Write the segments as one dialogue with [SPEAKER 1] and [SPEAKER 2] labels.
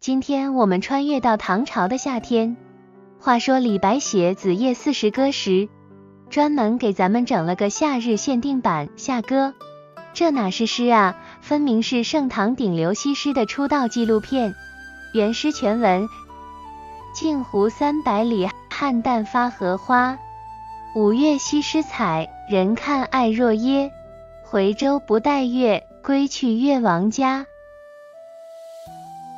[SPEAKER 1] 今天我们穿越到唐朝的夏天。话说李白写《子夜40歌》时，专门给咱们整了个夏日限定版夏歌。这哪是诗啊，分明是盛唐顶流西施的出道纪录片。原诗全文：镜湖300里，菡萏发荷花。五月西施采，人看爱若耶。回舟不待月，归去越王家。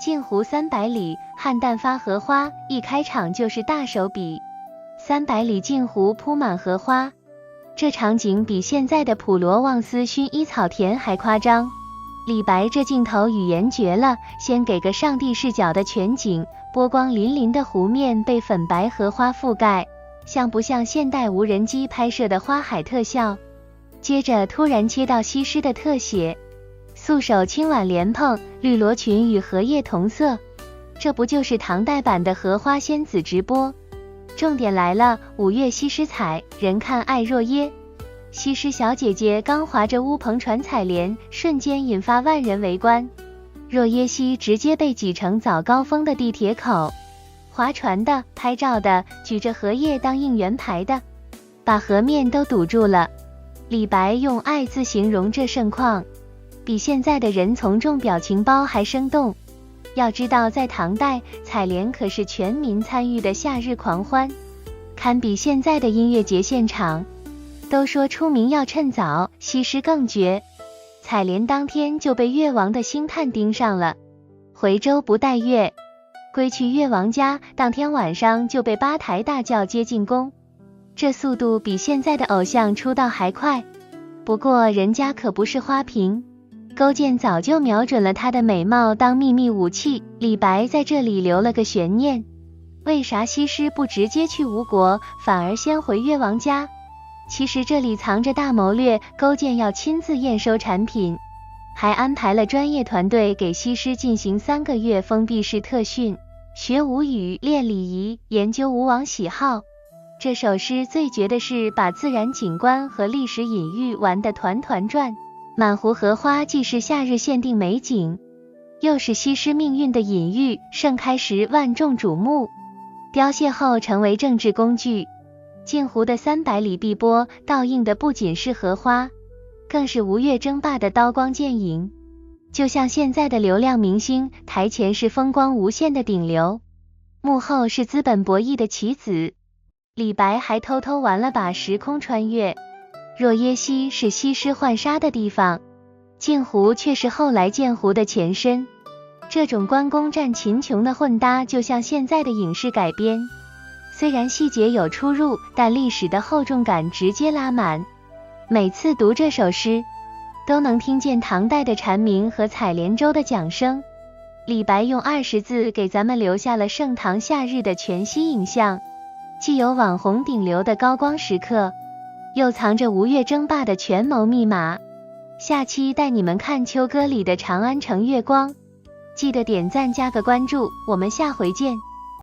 [SPEAKER 1] 镜湖300里，菡萏发荷花，一开场就是大手笔。300里镜湖铺满荷花，这场景比现在的普罗旺斯薰衣草田还夸张。李白这镜头语言绝了，先给个上帝视角的全景，波光粼粼的湖面被粉白荷花覆盖，像不像现代无人机拍摄的花海特效？接着突然切到西施的特写，素手轻挽莲蓬，绿罗裙与荷叶同色，这不就是唐代版的荷花仙子直播？重点来了，五月西施采，人看爱若耶。西施小姐姐刚划着乌篷船采莲，瞬间引发万人围观。若耶溪直接被挤成早高峰的地铁口，划船的、拍照的、举着荷叶当应援牌的，把河面都堵住了。李白用爱字形容这盛况，比现在的人从众表情包还生动。要知道，在唐代，采莲可是全民参与的夏日狂欢，堪比现在的音乐节现场。都说出名要趁早，西施更绝，采莲当天就被越王的星探盯上了。回舟不待月，归去越王家，当天晚上就被8台大轿接进宫。这速度比现在的偶像出道还快。不过人家可不是花瓶，勾践早就瞄准了她的美貌当秘密武器。李白在这里留了个悬念，为啥西施不直接去吴国，反而先回越王家？其实这里藏着大谋略，勾践要亲自验收产品，还安排了专业团队给西施进行3个月封闭式特训，学吴语、练礼仪、研究吴王喜好。这首诗最绝的是把自然景观和历史隐喻玩得团团转。满湖荷花既是夏日限定美景，又是西施命运的隐喻，盛开时万众瞩目，凋谢后成为政治工具。镜湖的300里碧波倒映的不仅是荷花，更是吴越争霸的刀光剑影。就像现在的流量明星，台前是风光无限的顶流，幕后是资本博弈的棋子。李白还偷偷玩了把时空穿越，若耶溪是西施浣纱的地方，镜湖却是后来剑湖的前身。这种关公战秦琼的混搭，就像现在的影视改编。虽然细节有出入，但历史的厚重感直接拉满。每次读这首诗，都能听见唐代的蝉鸣和采莲舟的桨声。李白用20字给咱们留下了盛唐夏日的全息影像，既有网红顶流的高光时刻，又藏着吴越争霸的权谋密码。下期带你们看秋歌里的长安城月光，记得点赞加个关注，我们下回见。